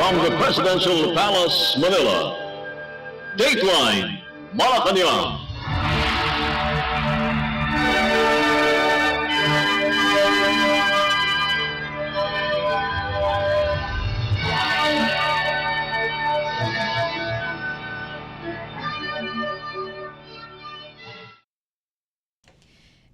From the Presidential Palace, Manila, Dateline Malacañang.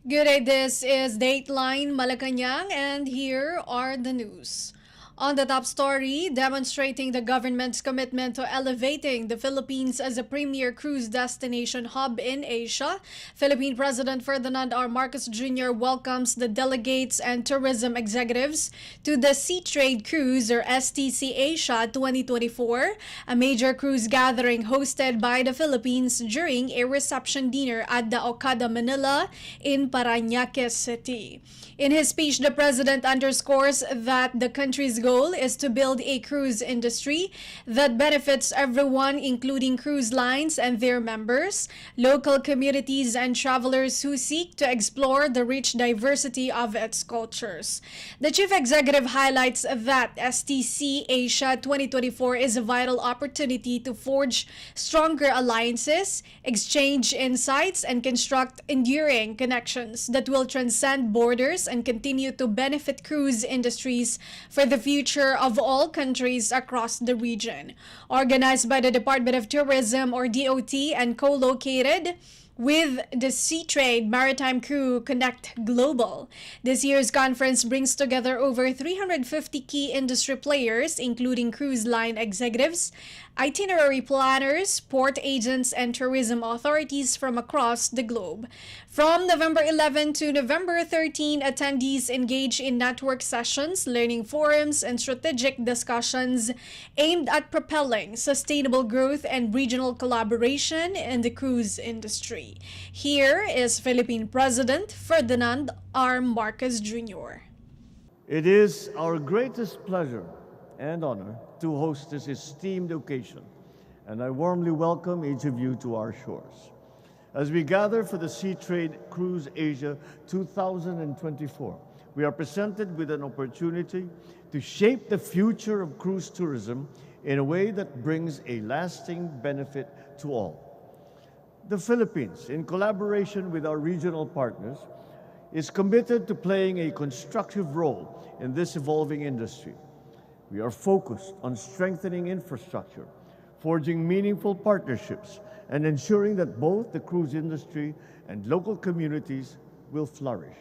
Good day, this is Dateline Malacañang and here are the news. On the top story, demonstrating the government's commitment to elevating the Philippines as a premier cruise destination hub in Asia, Philippine President Ferdinand R. Marcos Jr. welcomes the delegates and tourism executives to the Sea Trade Cruise or STC Asia 2024, a major cruise gathering hosted by the Philippines during a reception dinner at the Okada Manila in Parañaque City. In his speech, the president underscores that the country's goal is to build a cruise industry that benefits everyone, including cruise lines and their members, local communities, and travelers who seek to explore the rich diversity of its cultures. The chief executive highlights that STC Asia 2024 is a vital opportunity to forge stronger alliances, exchange insights, and construct enduring connections that will transcend borders and continue to benefit cruise industries for the future of all countries across the region. Organized by the Department of Tourism or DOT and co-located with the Sea Trade Maritime Crew Connect Global. This year's conference brings together over 350 key industry players, including cruise line executives, itinerary planners, port agents, and tourism authorities from across the globe. From November 11 to November 13, attendees engage in network sessions, learning forums, and strategic discussions aimed at propelling sustainable growth and regional collaboration in the cruise industry. Here is Philippine President Ferdinand R. Marcos Jr. It is our greatest pleasure and honor to host this esteemed occasion, and I warmly welcome each of you to our shores. As we gather for the Sea Trade Cruise Asia 2024, we are presented with an opportunity to shape the future of cruise tourism in a way that brings a lasting benefit to all. The Philippines, in collaboration with our regional partners, is committed to playing a constructive role in this evolving industry. We are focused on strengthening infrastructure, forging meaningful partnerships, and ensuring that both the cruise industry and local communities will flourish.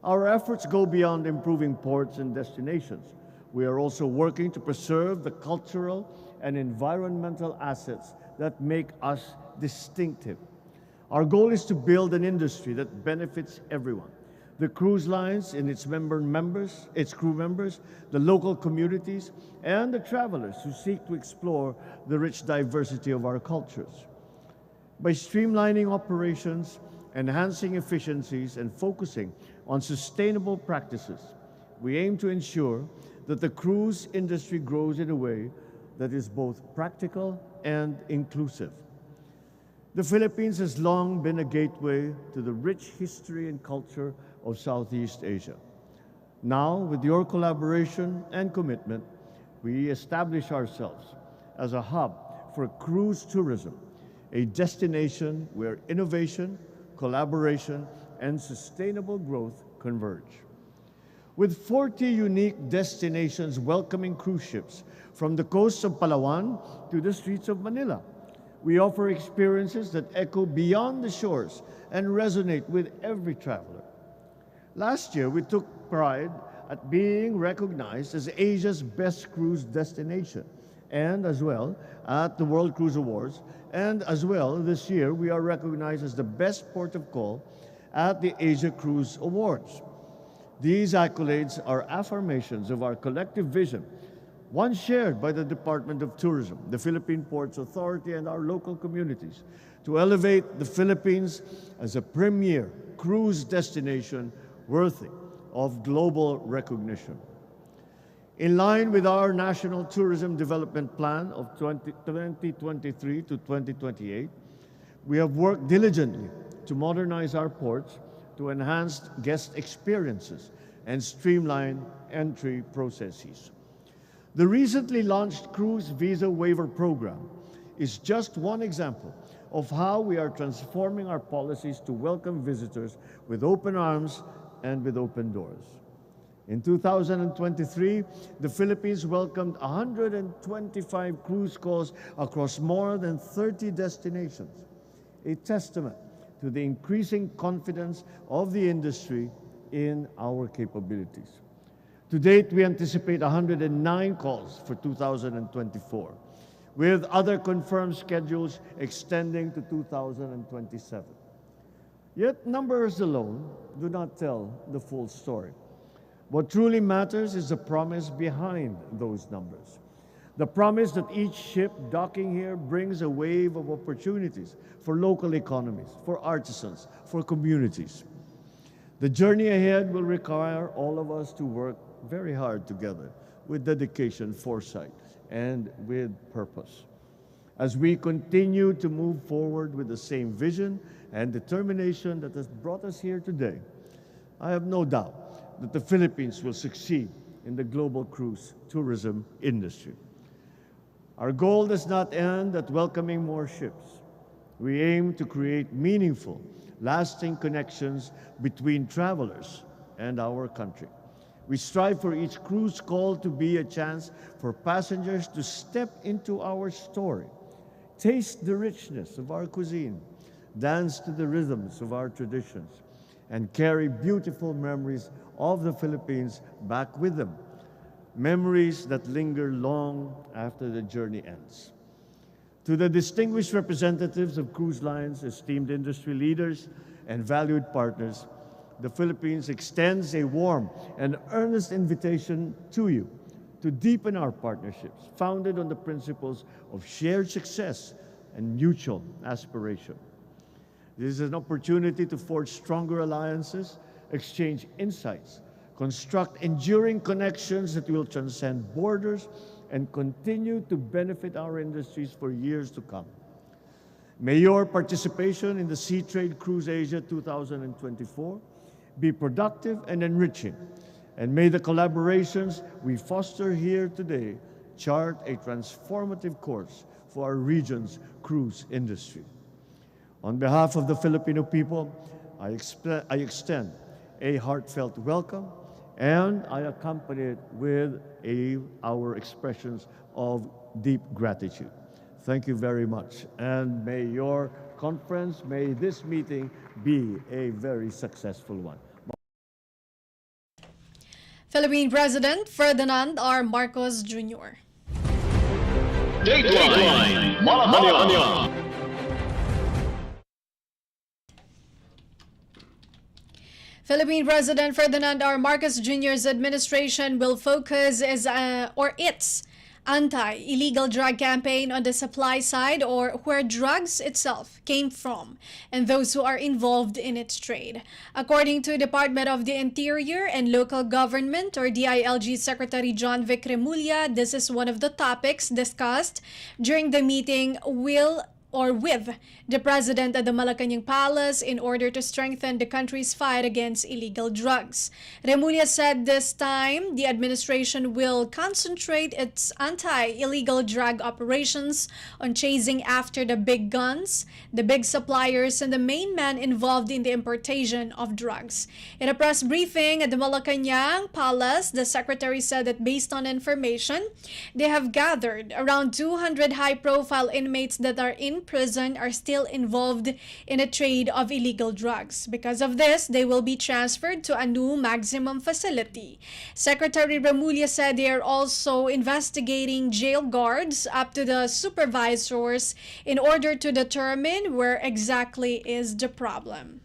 Our efforts go beyond improving ports and destinations. We are also working to preserve the cultural and environmental assets that make us distinctive. Our goal is to build an industry that benefits everyone. The cruise lines and its crew members, the local communities, and the travelers who seek to explore the rich diversity of our cultures. By streamlining operations, enhancing efficiencies, and focusing on sustainable practices, we aim to ensure that the cruise industry grows in a way that is both practical and inclusive. The Philippines has long been a gateway to the rich history and culture of Southeast Asia. Now, with your collaboration and commitment, we establish ourselves as a hub for cruise tourism, a destination where innovation, collaboration, and sustainable growth converge. With 40 unique destinations welcoming cruise ships from the coasts of Palawan to the streets of Manila, we offer experiences that echo beyond the shores and resonate with every traveler. Last year, we took pride at being recognized as Asia's best cruise destination, and as well at the World Cruise Awards, and as well this year, we are recognized as the best port of call at the Asia Cruise Awards. These accolades are affirmations of our collective vision, one shared by the Department of Tourism, the Philippine Ports Authority, and our local communities, to elevate the Philippines as a premier cruise destination worthy of global recognition. In line with our National Tourism Development Plan of 2023 to 2028, we have worked diligently to modernize our ports to enhance guest experiences and streamline entry processes. The recently launched cruise visa waiver program is just one example of how we are transforming our policies to welcome visitors with open arms and with open doors. In 2023, the Philippines welcomed 125 cruise calls across more than 30 destinations, a testament to the increasing confidence of the industry in our capabilities. To date, we anticipate 109 calls for 2024, with other confirmed schedules extending to 2027. Yet numbers alone do not tell the full story. What truly matters is the promise behind those numbers. The promise that each ship docking here brings a wave of opportunities for local economies, for artisans, for communities. The journey ahead will require all of us to work very hard together with dedication, foresight, and with purpose. As we continue to move forward with the same vision and determination that has brought us here today, I have no doubt that the Philippines will succeed in the global cruise tourism industry. Our goal does not end at welcoming more ships. We aim to create meaningful, lasting connections between travelers and our country. We strive for each cruise call to be a chance for passengers to step into our story, taste the richness of our cuisine, dance to the rhythms of our traditions, and carry beautiful memories of the Philippines back with them, memories that linger long after the journey ends. To the distinguished representatives of cruise lines, esteemed industry leaders, and valued partners, the Philippines extends a warm and earnest invitation to you to deepen our partnerships founded on the principles of shared success and mutual aspiration. This is an opportunity to forge stronger alliances, exchange insights, construct enduring connections that will transcend borders, and continue to benefit our industries for years to come. May your participation in the Sea Trade Cruise Asia 2024 be productive and enriching, and may the collaborations we foster here today chart a transformative course for our region's cruise industry. On behalf of the Filipino people, I extend a heartfelt welcome, and I accompany it with our expressions of deep gratitude. Thank you very much, and may your conference, may this meeting be a very successful one. Philippine President Ferdinand R. Marcos Jr. Dateline Malacañang. Philippine President Ferdinand R. Marcos Jr.'s administration will focus its anti-illegal drug campaign on the supply side, or where drugs itself came from, and those who are involved in its trade. According to Department of the Interior and Local Government, or DILG Secretary John Vic Remulla, this is one of the topics discussed during the meeting with the President at the Malacañang Palace in order to strengthen the country's fight against illegal drugs. Remulla said this time the administration will concentrate its anti-illegal drug operations on chasing after the big guns, the big suppliers, and the main men involved in the importation of drugs. In a press briefing at the Malacañang Palace, the Secretary said that based on information they have gathered, around 200 high-profile inmates that are in prison are still involved in a trade of illegal drugs. Because of this, they will be transferred to a new maximum facility. Secretary Remulla said they are also investigating jail guards up to the supervisors in order to determine where exactly is the problem.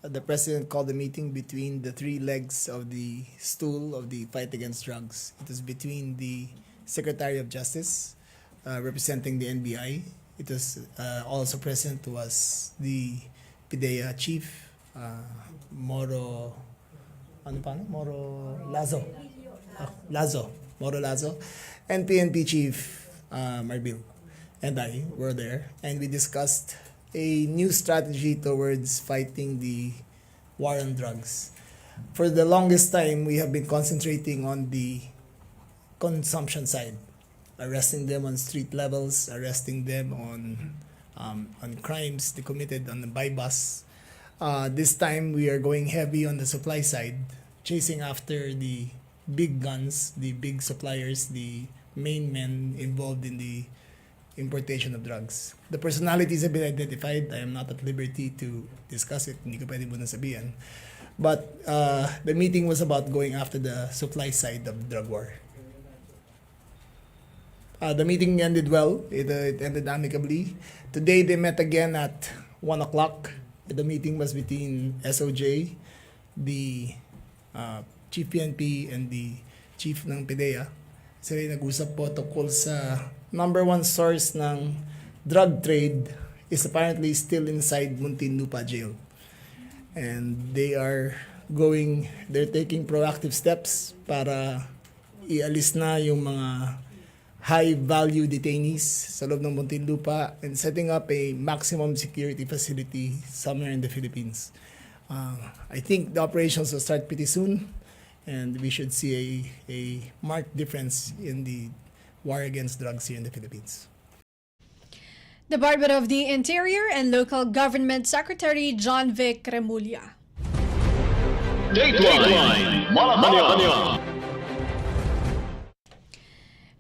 The President called a meeting between the three legs of the stool of the fight against drugs. It is between the Secretary of Justice, representing the NBI. It was also present was the PIDEA chief, Moro Lazo, and PNP chief, Marbil, and I were there, and we discussed a new strategy towards fighting the war on drugs. For the longest time, we have been concentrating on the consumption side, arresting them on street levels, arresting them on crimes they committed on the by bus. This time we are going heavy on the supply side, chasing after the big guns, the big suppliers, the main men involved in the importation of drugs. The personalities have been identified. I am not at liberty to discuss it. Hindi ko pwede muna sabihin. But the meeting was about going after the supply side of drug war. The meeting ended well. It ended amicably. Today they met again at 1 o'clock. The meeting was between SOJ, the Chief PNP, and the Chief ng PDEA. Sila nag-usap po tungkol sa number one source ng drug trade is apparently still inside Muntinlupa jail. And they're taking proactive steps para ialis na yung mga high-value detainees sa loob ng Muntinlupa and setting up a maximum security facility somewhere in the Philippines. I think the operations will start pretty soon, and we should see a marked difference in the war against drugs here in the Philippines. Department of the Interior and Local Government Secretary John Vic Remulla. Dateline Malacañang.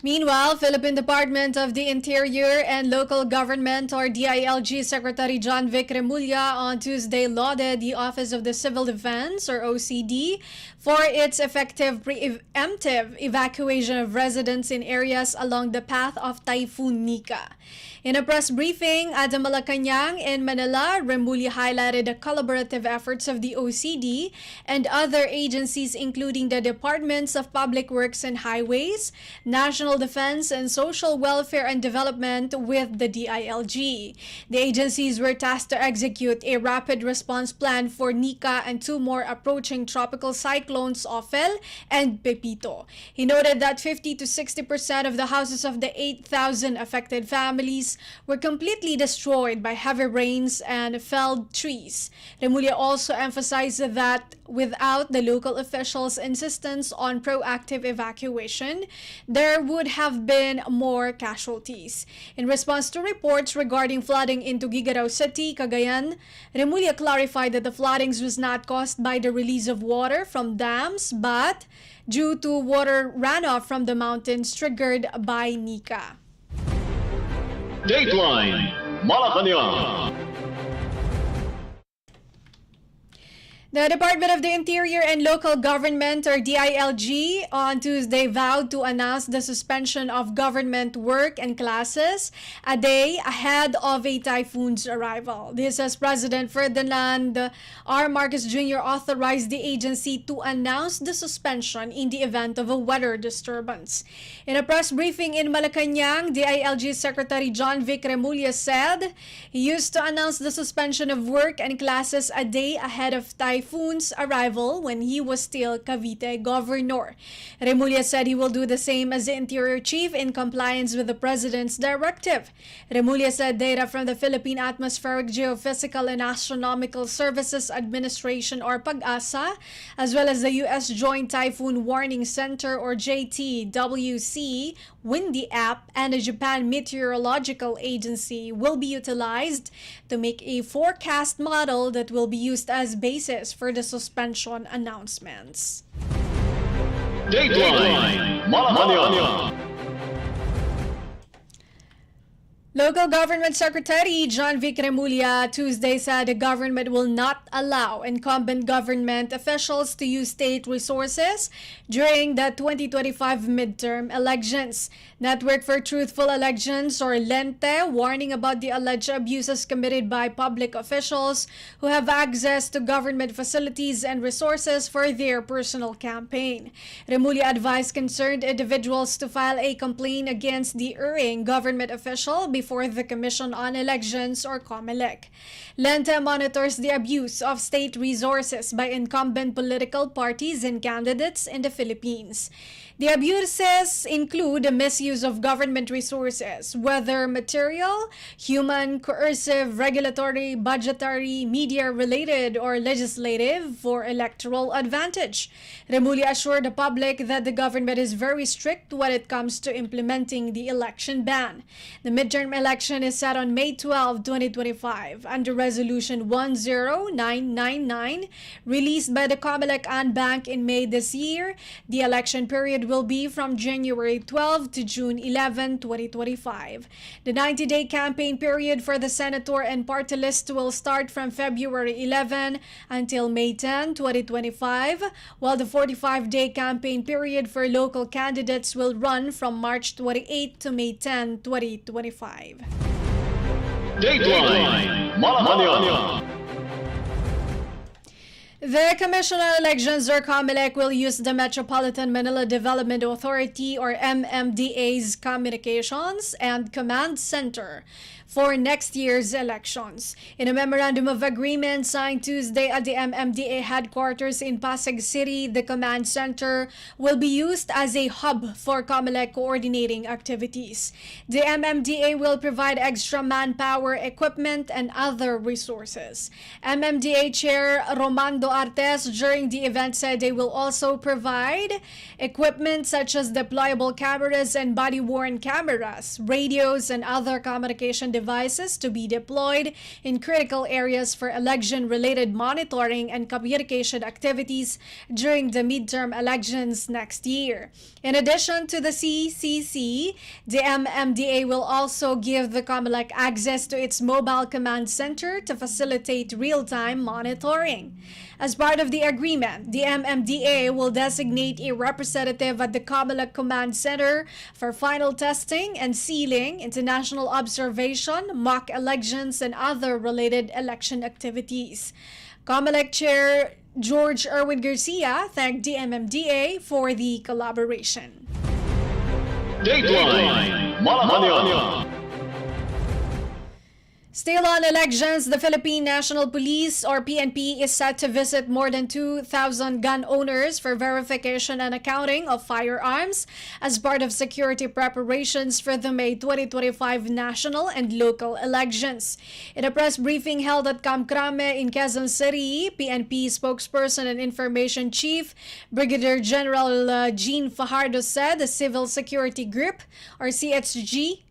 Meanwhile, Philippine Department of the Interior and Local Government or DILG Secretary John Vic Remulla on Tuesday lauded the Office of the Civil Defense or OCD for its effective preemptive evacuation of residents in areas along the path of Typhoon Nika. In a press briefing at the Malacañang in Manila, Remulla highlighted the collaborative efforts of the OCD and other agencies including the Departments of Public Works and Highways, National Defense and Social Welfare and Development with the DILG. The agencies were tasked to execute a rapid response plan for Nika and two more approaching tropical cyclones, Ophel and Pepito. He noted that 50 to 60% of the houses of the 8,000 affected families were completely destroyed by heavy rains and felled trees. Remulla also emphasized that without the local officials' insistence on proactive evacuation, there would have been more casualties. In response to reports regarding flooding in Tuguegarao City, Cagayan, Remulla clarified that the floodings was not caused by the release of water from dams, but due to water runoff from the mountains triggered by Nika. Dateline Malacañang. The Department of the Interior and Local Government or DILG on Tuesday vowed to announce the suspension of government work and classes a day ahead of a typhoon's arrival. This as President Ferdinand R. Marcos Jr. authorized the agency to announce the suspension in the event of a weather disturbance. In a press briefing in Malacañang, DILG Secretary John Vic Remulla said he used to announce the suspension of work and classes a day ahead of typhoon's arrival when he was still Cavite governor. Remulla said he will do the same as the Interior Chief in compliance with the President's directive. Remulla said data from the Philippine Atmospheric Geophysical and Astronomical Services Administration or PAGASA, as well as the U.S. Joint Typhoon Warning Center or JTWC Windy app and the Japan Meteorological Agency will be utilized to make a forecast model that will be used as basis for the suspension announcements. Dateline Malacañang. Local Government Secretary John Vic Remulla Tuesday said the government will not allow incumbent government officials to use state resources during the 2025 midterm elections. Network for Truthful Elections or LENTE warning about the alleged abuses committed by public officials who have access to government facilities and resources for their personal campaign. Remulla advised concerned individuals to file a complaint against the erring government official before for the Commission on Elections or COMELEC. Lente monitors the abuse of state resources by incumbent political parties and candidates in the Philippines. The abuses include the misuse of government resources, whether material, human, coercive, regulatory, budgetary, media-related, or legislative, for electoral advantage. Remulla assured the public that the government is very strict when it comes to implementing the election ban. The midterm election is set on May 12, 2025, under Resolution 10999, released by the COMELEC and Bank in May this year. The election period will be from January 12 to June 11, 2025. The 90-day campaign period for the senator and party list will start from February 11 until May 10, 2025, while the 45-day campaign period for local candidates will run from March 28 to May 10, 2025. Dateline Malacañang. The Commission on Elections or COMELEC will use the Metropolitan Manila Development Authority or MMDA's Communications and Command Center for next year's elections. In a memorandum of agreement signed Tuesday at the MMDA headquarters in Pasig City, the command center will be used as a hub for COMELEC coordinating activities. The MMDA will provide extra manpower, equipment, and other resources. MMDA Chair Romando Artes during the event said they will also provide equipment such as deployable cameras and body-worn cameras, radios, and other communication devices to be deployed in critical areas for election-related monitoring and communication activities during the midterm elections next year. In addition to the CCC, the MMDA will also give the COMELEC access to its mobile command center to facilitate real-time monitoring. As part of the agreement, the MMDA will designate a representative at the COMELEC Command Center for final testing and sealing, international observation, mock elections, and other related election activities. COMELEC Chair George Erwin Garcia thanked the MMDA for the collaboration. Dateline Malacañang. Still on elections, the Philippine National Police or PNP is set to visit more than 2,000 gun owners for verification and accounting of firearms as part of security preparations for the May 2025 national and local elections. In a press briefing held at Kamkrame in Quezon City, PNP spokesperson and information chief Brigadier General Jean Fajardo said the Civil Security Group or CSG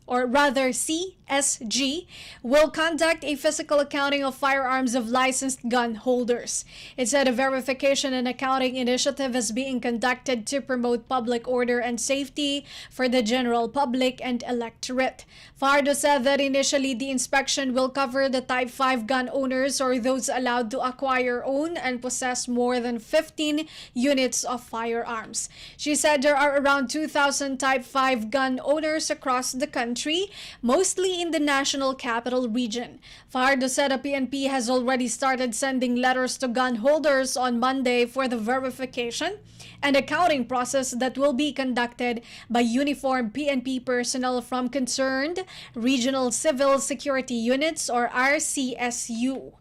will conduct a physical accounting of firearms of licensed gun holders. It said a verification and accounting initiative is being conducted to promote public order and safety for the general public and electorate. Fajardo said that initially the inspection will cover the Type 5 gun owners or those allowed to acquire, own, and possess more than 15 units of firearms. She said there are around 2,000 Type 5 gun owners across the country, mostly in the National Capital Region. Fajardo said the PNP has already started sending letters to gun holders on Monday for the verification and accounting process that will be conducted by uniformed PNP personnel from concerned Regional Civil Security Units or RCSU.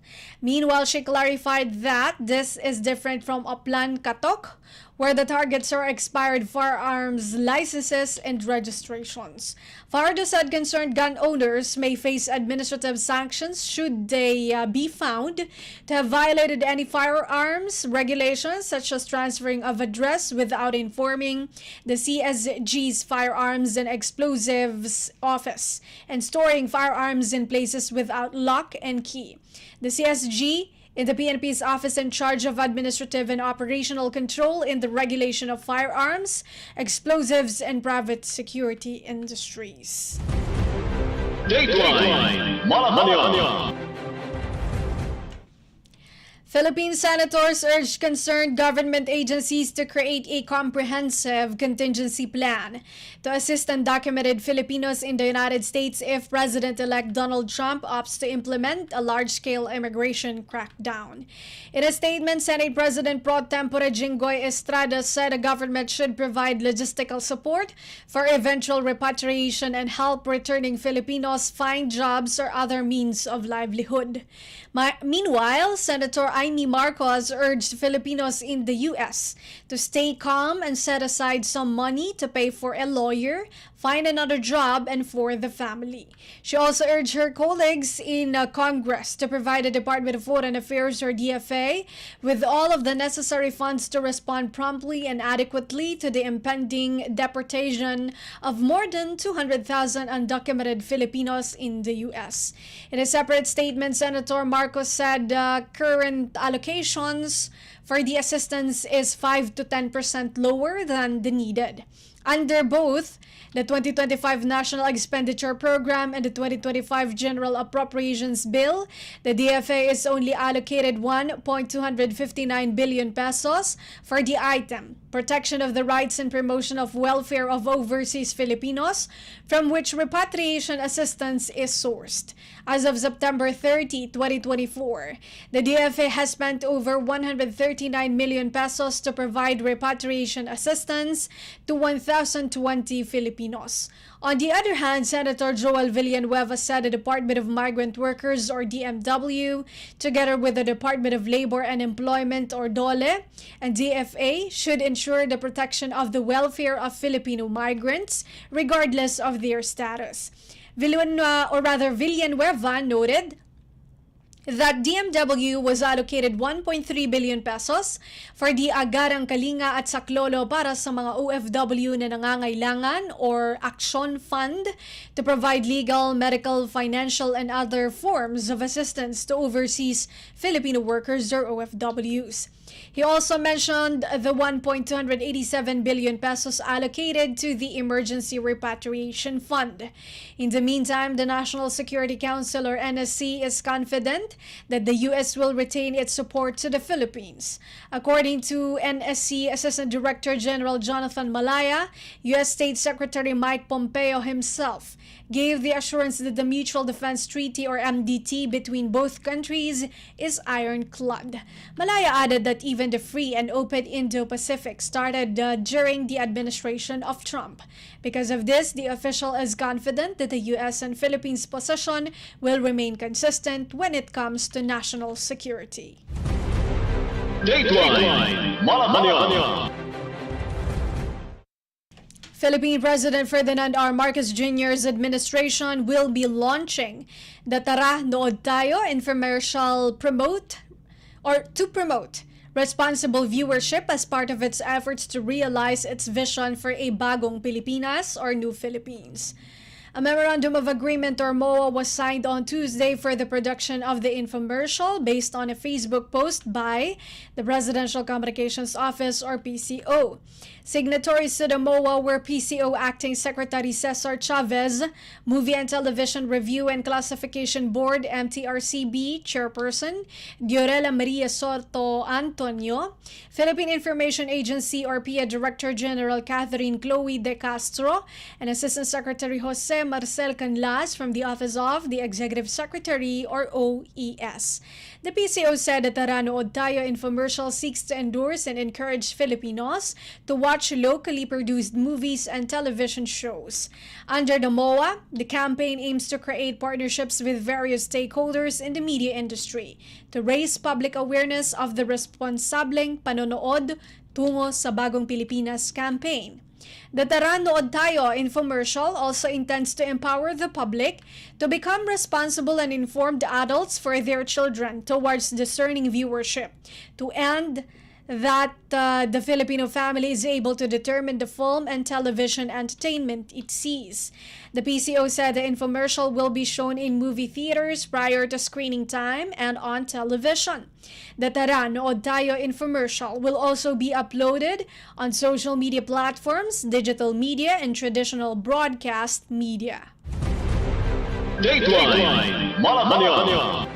Meanwhile, she clarified that this is different from Oplan Katok, where the targets are expired firearms licenses and registrations. Fajardo said concerned gun owners may face administrative sanctions should they be found to have violated any firearms regulations such as transferring of address without informing the CSG's Firearms and Explosives Office and storing firearms in places without lock and key. The CSG in the PNP's office in charge of administrative and operational control in the regulation of firearms, explosives, and private security industries. Dateline Malacañang. Philippine senators urged concerned government agencies to create a comprehensive contingency plan to assist undocumented Filipinos in the United States if President-elect Donald Trump opts to implement a large-scale immigration crackdown. In a statement, Senate President Pro Tempore Jinggoy Estrada said the government should provide logistical support for eventual repatriation and help returning Filipinos find jobs or other means of livelihood. Meanwhile, Senator Amy Marcos urged Filipinos in the U.S. to stay calm and set aside some money to pay for a lawyer, find another job, and for the family. She also urged her colleagues in Congress to provide the Department of Foreign Affairs or DFA with all of the necessary funds to respond promptly and adequately to the impending deportation of more than 200,000 undocumented Filipinos in the U.S. In a separate statement, Senator Marcos said current allocations for the assistance is 5 to 10% lower than the needed. Under both the 2025 National Expenditure Program and the 2025 General Appropriations Bill, the DFA is only allocated 1.259 billion pesos for the item, Protection of the Rights and Promotion of Welfare of Overseas Filipinos, from which repatriation assistance is sourced. As of September 30, 2024, the DFA has spent over 139 million pesos to provide repatriation assistance to 1,020 Filipinos. On the other hand, Senator Joel Villanueva said the Department of Migrant Workers or DMW, together with the Department of Labor and Employment or DOLE and DFA, should ensure the protection of the welfare of Filipino migrants regardless of their status. Villanueva noted that DMW was allocated 1.3 billion pesos for the Agarang Kalinga at Saklolo para sa mga OFW na nangangailangan or Action Fund to provide legal, medical, financial, and other forms of assistance to overseas Filipino workers or OFWs. He also mentioned the 1.287 billion pesos allocated to the Emergency Repatriation Fund. In the meantime, the National Security Council or NSC is confident that the U.S. will retain its support to the Philippines. According to NSC Assistant Director General Jonathan Malaya, U.S. State Secretary Mike Pompeo himself gave the assurance that the Mutual Defense Treaty or MDT between both countries is ironclad. Malaya added that even the free and open Indo-Pacific started during the administration of Trump. Because of this, the official is confident that the U.S. and Philippines' position will remain consistent when it comes to national security. Dateline Malacañang. Philippine President Ferdinand R. Marcos Jr.'s administration will be launching the Tara Nood Tayo infomercial to promote responsible viewership as part of its efforts to realize its vision for a bagong Pilipinas or New Philippines. A memorandum of agreement or MOA was signed on Tuesday for the production of the infomercial based on a Facebook post by the Presidential Communications Office or PCO. Signatories to the MOA were PCO Acting Secretary Cesar Chavez, Movie and Television Review and Classification Board MTRCB Chairperson Diorela Maria Soto Antonio, Philippine Information Agency or PIA Director General Catherine Chloe De Castro, and Assistant Secretary Jose Marcel Canlas from the Office of the Executive Secretary or OES. The PCO said that the Tara Nood Tayo infomercial seeks to endorse and encourage Filipinos to watch locally produced movies and television shows. Under the MOA, the campaign aims to create partnerships with various stakeholders in the media industry to raise public awareness of the Responsableng Panonood Tungo sa Bagong Pilipinas campaign. The Tara Nood Tayo infomercial also intends to empower the public to become responsible and informed adults for their children towards discerning viewership, to end that the Filipino family is able to determine the film and television entertainment it sees. The PCO said the infomercial will be shown in movie theaters prior to screening time and on television. The Tara Nood Tayo infomercial will also be uploaded on social media platforms, digital media, and traditional broadcast media. Dateline Malacañang.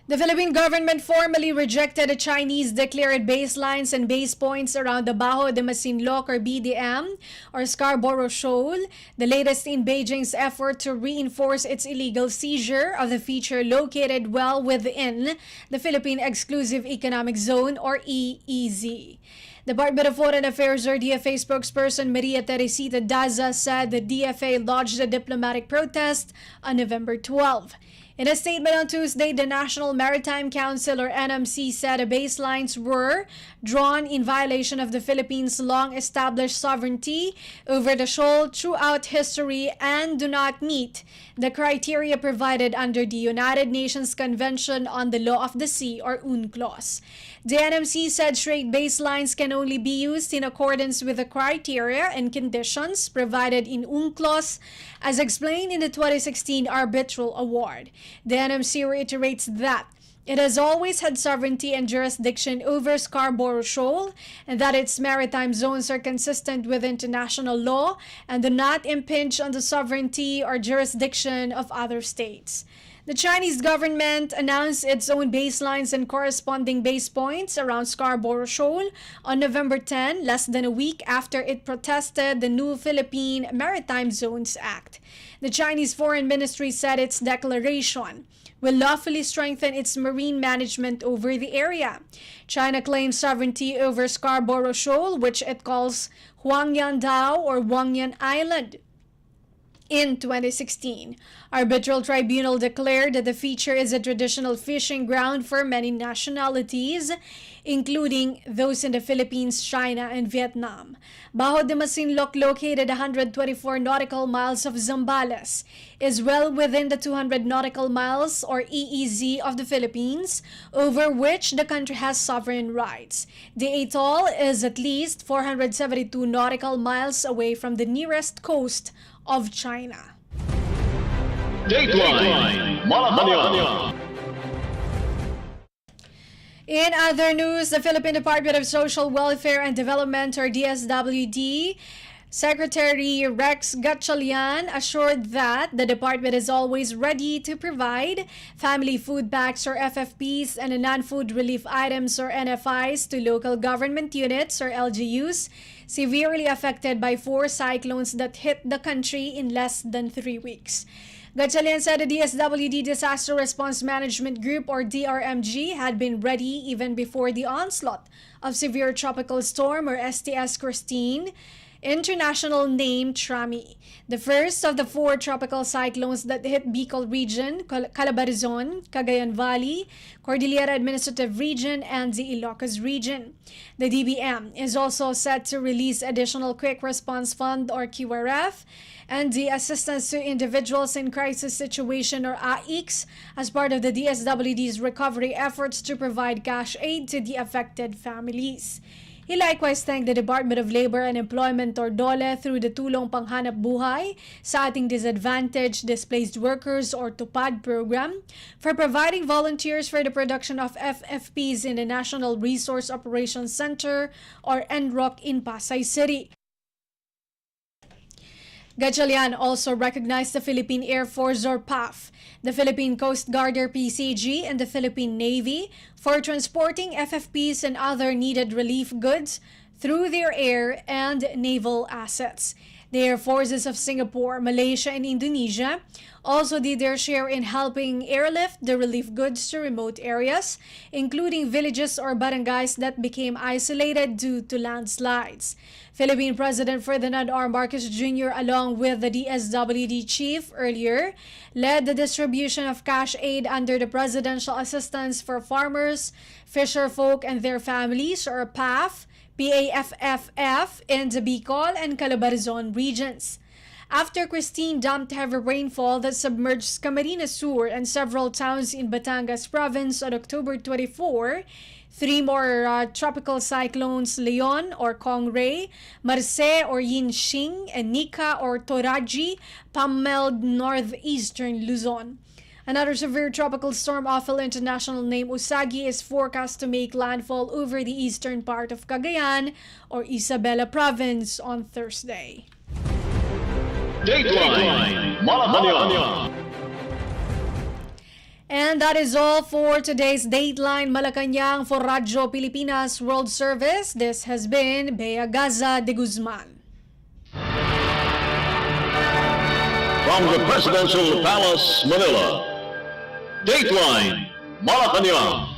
The Philippine government formally rejected the Chinese declared baselines and base points around the Bajo de Masinloc or BDM or Scarborough Shoal, the latest in Beijing's effort to reinforce its illegal seizure of the feature located well within the Philippine Exclusive Economic Zone or EEZ. Department of Foreign Affairs or DFA spokesperson Maria Teresita Daza said the DFA lodged a diplomatic protest on November 12. In a statement on Tuesday, the National Maritime Council or NMC said the baselines were drawn in violation of the Philippines' long-established sovereignty over the shoal throughout history and do not meet the criteria provided under the United Nations Convention on the Law of the Sea or UNCLOS. The NMC said straight baselines can only be used in accordance with the criteria and conditions provided in UNCLOS as explained in the 2016 Arbitral Award. The NMC reiterates that it has always had sovereignty and jurisdiction over Scarborough Shoal and that its maritime zones are consistent with international law and do not impinge on the sovereignty or jurisdiction of other states. The Chinese government announced its own baselines and corresponding base points around Scarborough Shoal on November 10, less than a week after it protested the new Philippine Maritime Zones Act. The Chinese Foreign Ministry said its declaration will lawfully strengthen its marine management over the area. China claims sovereignty over Scarborough Shoal, which it calls Huangyan Dao or Huangyan Island. In 2016, Arbitral Tribunal declared that the feature is a traditional fishing ground for many nationalities, including those in the Philippines, China, and Vietnam. Bajo de Masinloc, located 124 nautical miles of Zambales, is well within the 200 nautical miles or EEZ of the Philippines, over which the country has sovereign rights. The atoll is at least 472 nautical miles away from the nearest coast of China. Dateline Malacañang. In other news, the Philippine Department of Social Welfare and Development or DSWD Secretary Rex Gatchalian assured that the department is always ready to provide family food packs or FFPs and non-food relief items or NFIs to local government units or LGUs severely affected by 4 cyclones that hit the country in less than 3 weeks. Gatchalian said the DSWD Disaster Response Management Group or DRMG had been ready even before the onslaught of severe tropical storm or STS Christine, international name Trami, the first of the 4 tropical cyclones that hit Bicol Region, Calabarzon, Cagayan Valley, Cordillera Administrative Region, and the Ilocos Region. The DBM is also set to release additional Quick Response Fund or QRF and the Assistance to Individuals in Crisis Situation or AICS as part of the DSWD's recovery efforts to provide cash aid to the affected families. He likewise thanked the Department of Labor and Employment or DOLE through the Tulong Panghanap Buhay sa Ating Disadvantaged Displaced Workers or TUPAD program for providing volunteers for the production of FFPs in the National Resource Operations Center or NROC in Pasay City. Gatchalian also recognized the Philippine Air Force or PAF, the Philippine Coast Guard or PCG, and the Philippine Navy for transporting FFPs and other needed relief goods through their air and naval assets. The Air Forces of Singapore, Malaysia, and Indonesia also did their share in helping airlift the relief goods to remote areas, including villages or barangays that became isolated due to landslides. Philippine President Ferdinand R. Marcos Jr. along with the DSWD chief earlier led the distribution of cash aid under the Presidential Assistance for Farmers, Fisherfolk, and Their Families or PAFFF in the Bicol and Calabarzon regions. After Christine dumped heavy rainfall that submerged Camarines Sur and several towns in Batangas province on October 24, 3 more tropical cyclones, Leon or Kongray, Marce or Yinxing, and Nika or Toraji pummeled northeastern Luzon. Another severe tropical storm, Ophel international name Usagi, is forecast to make landfall over the eastern part of Cagayan or Isabela province on Thursday. Dateline Malacañang. And that is all for today's Dateline Malacañang for Radyo Pilipinas World Service. This has been Bea Gaza-de Guzman. From the Presidential Palace, Manila, Dateline Malacañang.